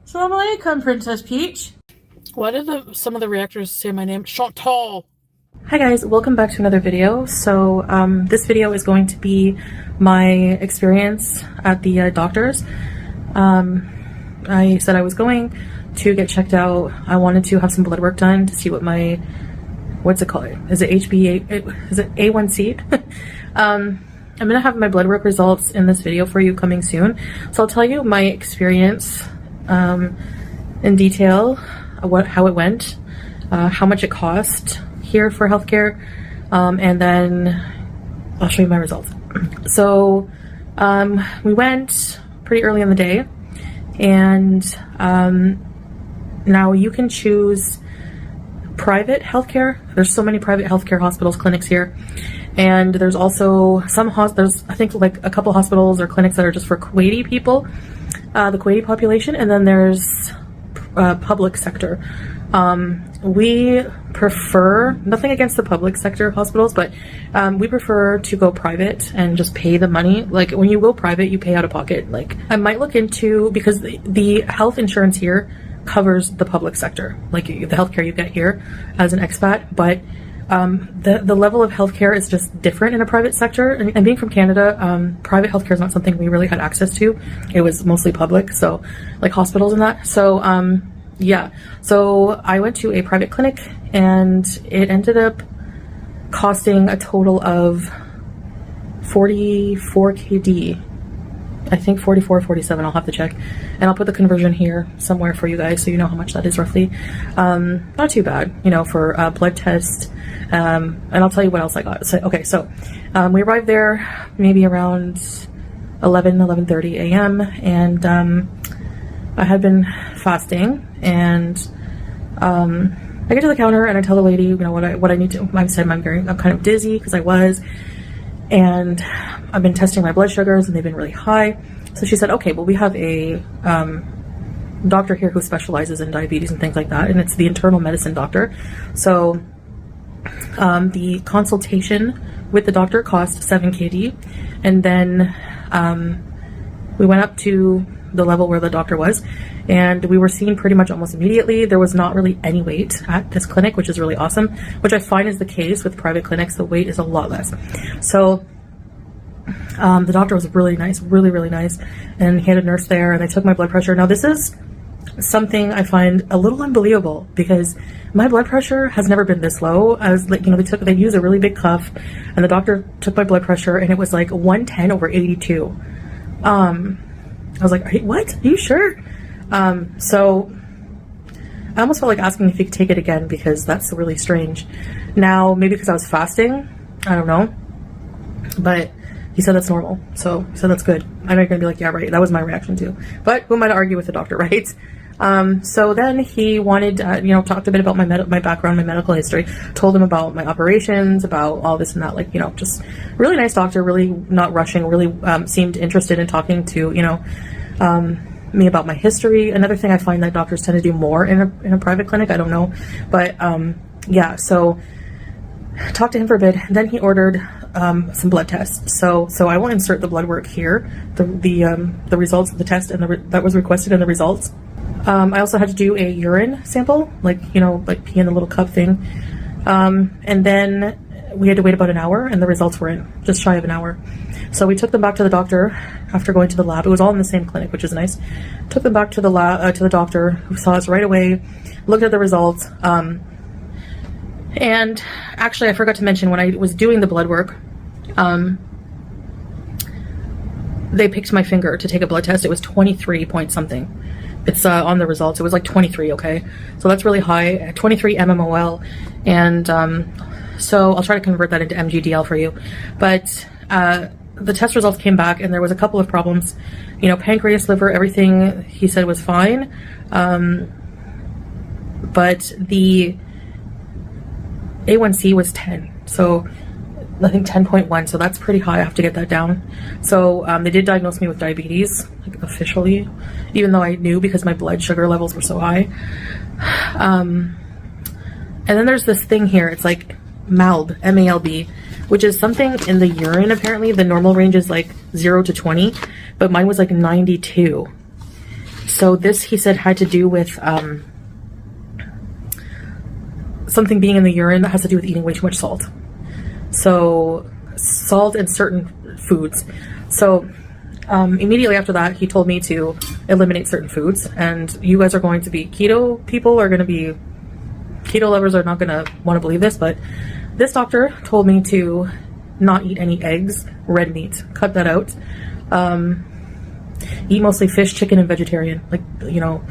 Assalamu alaikum, Princess Peach. Why did some of the reactors say my name? Chantal. Hi guys, welcome back to another video. So this video is going to be my experience at the doctor's. I said I was going to get checked out. I wanted to have some blood work done to see what my, what's it called? Is it HbA? Is it A1C? I'm gonna have my blood work results in this video for you coming soon. So I'll tell you my experience in detail, how it went, how much it cost here for healthcare, and then I'll show you my results. So we went pretty early in the day, and now you can choose private healthcare. There's so many private healthcare hospitals, clinics here, and there's also some there's I think like a couple hospitals or clinics that are just for Kuwaiti people, the Kuwaiti population, and then there's public sector. We prefer, nothing against the public sector hospitals, but we prefer to go private and just pay the money. Like when you go private, you pay out of pocket. Like I might look into, because the health insurance here covers the public sector, like the healthcare you get here as an expat, but the level of healthcare is just different in a private sector. And being from Canada, private healthcare is not something we really had access to. It was mostly public, so like hospitals and that. So yeah, so I went to a private clinic and it ended up costing a total of 44 KD. I think 44 or 47, I'll have to check. And I'll put the conversion here somewhere for you guys so you know how much that is roughly. Not too bad, you know, for a blood test. And I'll tell you what else I got. So, okay, so we arrived there maybe around 11:30 a.m. and I had been fasting, and I get to the counter and I tell the lady, you know, what I need to. I said I'm kind of dizzy because I was, and I've been testing my blood sugars and they've been really high. So she said, okay, well, we have a doctor here who specializes in diabetes and things like that, and it's the internal medicine doctor. So the consultation with the doctor cost 7 KD, and then we went up to the level where the doctor was, and we were seen pretty much almost immediately. There was not really any wait at this clinic, which is really awesome, which I find is the case with private clinics. The wait is a lot less. So the doctor was really nice, really nice, and he had a nurse there, and they took my blood pressure. Now this is something I find a little unbelievable, because my blood pressure has never been this low. I was like, you know, they used a really big cuff, and the doctor took my blood pressure, and it was like 110/82. I was like, what? Are you sure? So I almost felt like asking if he could take it again, because that's really strange. Now, maybe because I was fasting, I don't know, but he said that's normal, so he said that's good. I know you're gonna be like, yeah, right, that was my reaction too. But who am I to argue with the doctor, right? So then he wanted, you know, talked a bit about my background, my medical history, told him about my operations, about all this and that, like, you know, just really nice doctor, really not rushing, really seemed interested in talking to, you know, me about my history. Another thing I find that doctors tend to do more in a private clinic, I don't know, but yeah, so talked to him for a bit, and then he ordered some blood tests. So I will insert the blood work here, the results of the test and that was requested in the results. I also had to do a urine sample, like, you know, like pee in the little cup thing, and then we had to wait about an hour, and the results were in just shy of an hour. So we took them back to the doctor after going to the lab. It was all in the same clinic, which is nice. Took them back to the lab, to the doctor, who saw us right away, looked at the results. And actually, I forgot to mention, when I was doing the blood work, they picked my finger to take a blood test. It was 23 point something. It's on the results. It was like 23, okay? So that's really high, 23 mmol. And so I'll try to convert that into mgdl for you. But the test results came back, and there was a couple of problems. You know, pancreas, liver, everything he said was fine. But the A1C was 10. So I think 10.1, so that's pretty high. I have to get that down. So they did diagnose me with diabetes, like officially, even though I knew because my blood sugar levels were so high. And then there's this thing here. It's like MALB, M-A-L-B, which is something in the urine. Apparently the normal range is like 0 to 20, but mine was like 92. So this, he said, had to do with something being in the urine that has to do with eating way too much salt. So salt in certain foods. So immediately after that, he told me to eliminate certain foods, and you guys are going to be keto people, are going to be keto lovers, are not going to want to believe this, but this doctor told me to not eat any eggs, red meat, cut that out, eat mostly fish, chicken, and vegetarian, like, you know,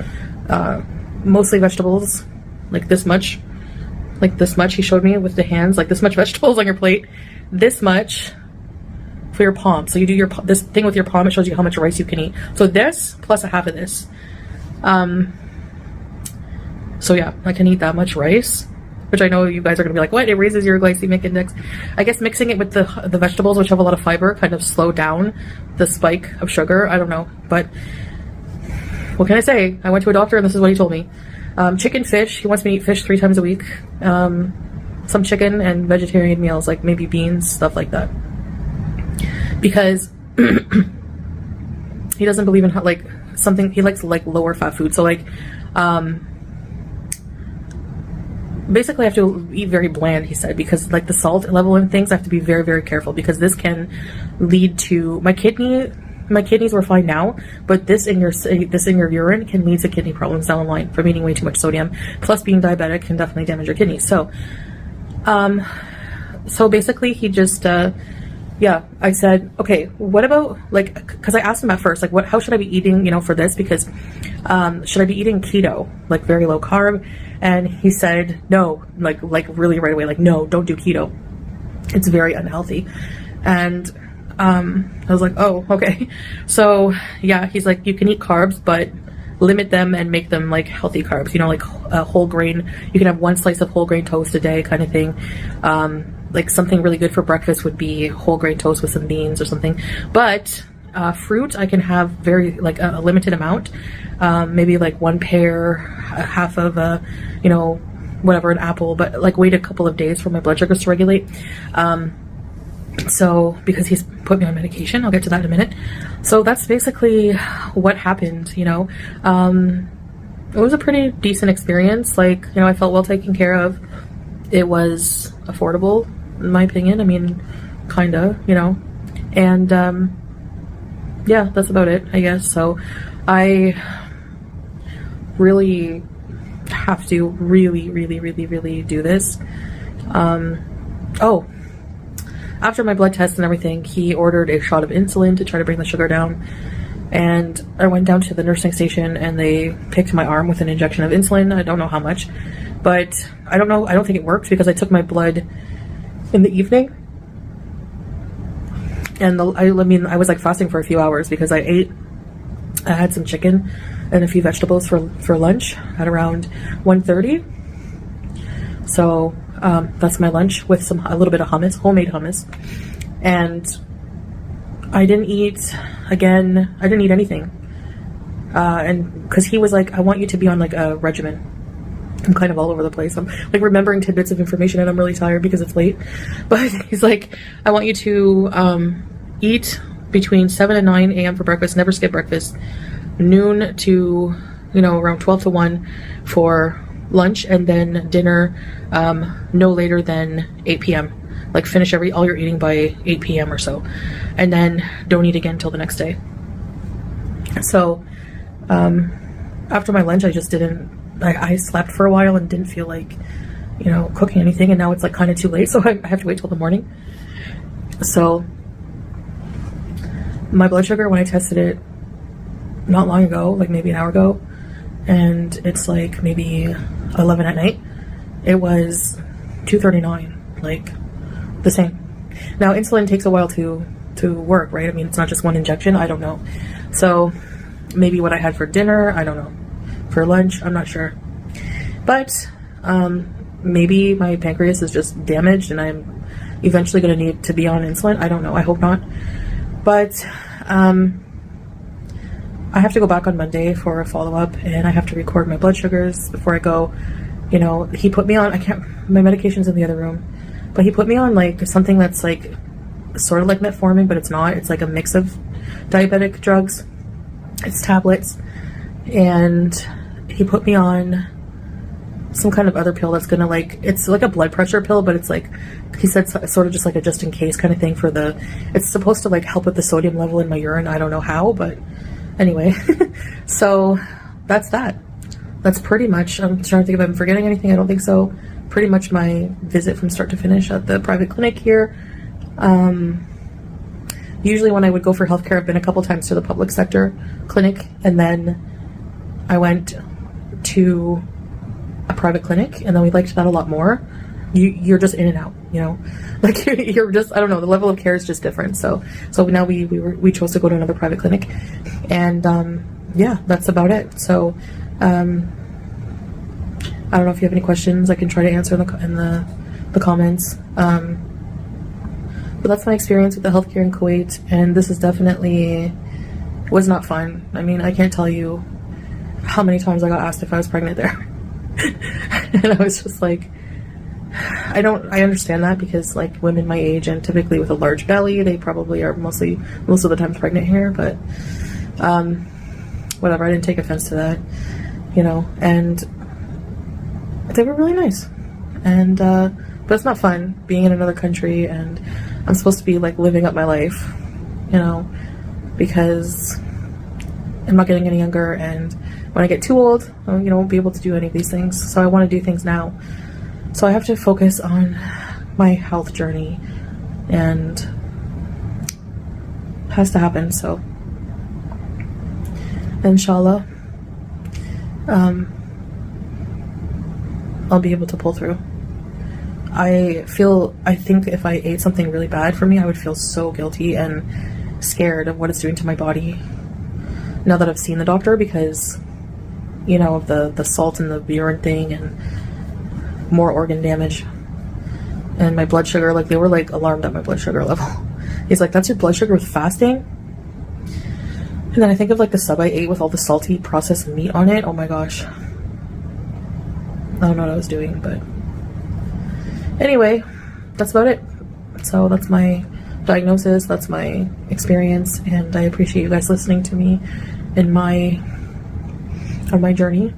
mostly vegetables, like this much, he showed me with the hands, like this much vegetables on your plate, this much for your palm. So you do your this thing with your palm, it shows you how much rice you can eat. So this plus a half of this. So yeah, I can eat that much rice, which I know you guys are gonna be like, what? It raises your glycemic index. I guess mixing it with the vegetables, which have a lot of fiber, kind of slow down the spike of sugar. I don't know, but what can I say? I went to a doctor and this is what he told me. Chicken, fish. He wants me to eat fish 3 times a week. Some chicken and vegetarian meals, like maybe beans, stuff like that. Because he doesn't believe in like something, he likes like lower fat food. So like basically I have to eat very bland, he said, because like the salt level in things, I have to be very, very careful, because this can lead to my kidneys were fine now, but this in your urine can lead to kidney problems down the line from eating way too much sodium. Plus being diabetic can definitely damage your kidneys. So so basically he just yeah, I said, okay, what about, like, because I asked him at first, like, how should I be eating, you know, for this? Because should I be eating keto, like very low carb? And he said, no, like really right away, like, no, don't do keto. It's very unhealthy. And I was like, oh, okay. So yeah, he's like, you can eat carbs, but limit them and make them like healthy carbs, you know, like whole grain. You can have 1 slice of whole grain toast a day kind of thing. Like something really good for breakfast would be whole grain toast with some beans or something. But fruit, I can have very like a limited amount, maybe like 1 pear, half of a, you know, whatever, an apple, but like wait a couple of days for my blood sugars to regulate. So because he's put me on medication, I'll get to that in a minute. So that's basically what happened, you know. It was a pretty decent experience. Like, you know, I felt well taken care of. It was affordable, in my opinion. I mean, kinda, you know. And yeah, that's about it, I guess. So I really have to really do this. Oh, after my blood test and everything, he ordered a shot of insulin to try to bring the sugar down. And I went down to the nursing station and they picked my arm with an injection of insulin. I don't know how much, but I don't know. I don't think it worked because I took my blood in the evening. And I mean, I was like fasting for a few hours because I had some chicken and a few vegetables for lunch at around 1:30. So that's my lunch with a little bit of hummus, homemade hummus. And I didn't eat anything. And because he was like, I want you to be on like a regimen. I'm kind of all over the place. I'm like remembering tidbits of information and I'm really tired because it's late. But he's like, I want you to eat between 7 and 9 a.m. for breakfast, never skip breakfast, noon to, you know, around 12 to 1 for lunch, and then dinner no later than 8 p.m. Like finish all your eating by 8 p.m. or so, and then don't eat again until the next day. So after my lunch, I just didn't, I slept for a while and didn't feel like, you know, cooking anything, and now it's like kind of too late, so I have to wait till the morning. So my blood sugar, when I tested it not long ago, like maybe an hour ago, and it's like maybe 11 at night, it was 239, like the same. Now insulin takes a while to work, right? I mean, it's not just one injection. I don't know. So maybe what I had for dinner, I don't know. For lunch, I'm not sure. But maybe my pancreas is just damaged and I'm eventually going to need to be on insulin. I don't know. I hope not. But I have to go back on Monday for a follow-up, and I have to record my blood sugars before I go. You know, he put me on, my medication's in the other room, but he put me on like something that's like sort of like metformin, but it's not. It's like a mix of diabetic drugs. It's tablets, and he put me on some kind of other pill that's gonna, like, it's like a blood pressure pill, but it's like, he said sort of just like a just in case kind of thing for the, it's supposed to like help with the sodium level in my urine. I don't know how, but anyway. So that's that. That's pretty much, I'm trying to think if I'm forgetting anything. I don't think so. Pretty much my visit from start to finish at the private clinic here. Usually when I would go for healthcare, I've been a couple times to the public sector clinic, and then I went to a private clinic, and then we liked that a lot more. You're just in and out, you know, like you're just, I don't know, the level of care is just different. So now we chose to go to another private clinic, and yeah, that's about it. So I don't know if you have any questions. I can try to answer in the comments. But that's my experience with the healthcare in Kuwait, and this is definitely was not fun. I mean, I can't tell you how many times I got asked if I was pregnant there. And I was just like, I understand that, because like women my age and typically with a large belly, they probably are most of the time pregnant here, but whatever, I didn't take offense to that, you know, and they were really nice. And but it's not fun being in another country, and I'm supposed to be like living up my life, you know, because I'm not getting any younger, and when I get too old, you know, I won't be able to do any of these things. So I want to do things now. So I have to focus on my health journey, and it has to happen. So inshallah, I'll be able to pull through. I think if I ate something really bad for me, I would feel so guilty and scared of what it's doing to my body now that I've seen the doctor, because, you know, of the salt and the urine thing and more organ damage. And my blood sugar, like, they were like alarmed at my blood sugar level. He's like, that's your blood sugar with fasting? And then I think of like the sub I ate with all the salty processed meat on it. Oh my gosh. I don't know what I was doing, but anyway, that's about it. So that's my diagnosis, that's my experience, and I appreciate you guys listening to me on my journey.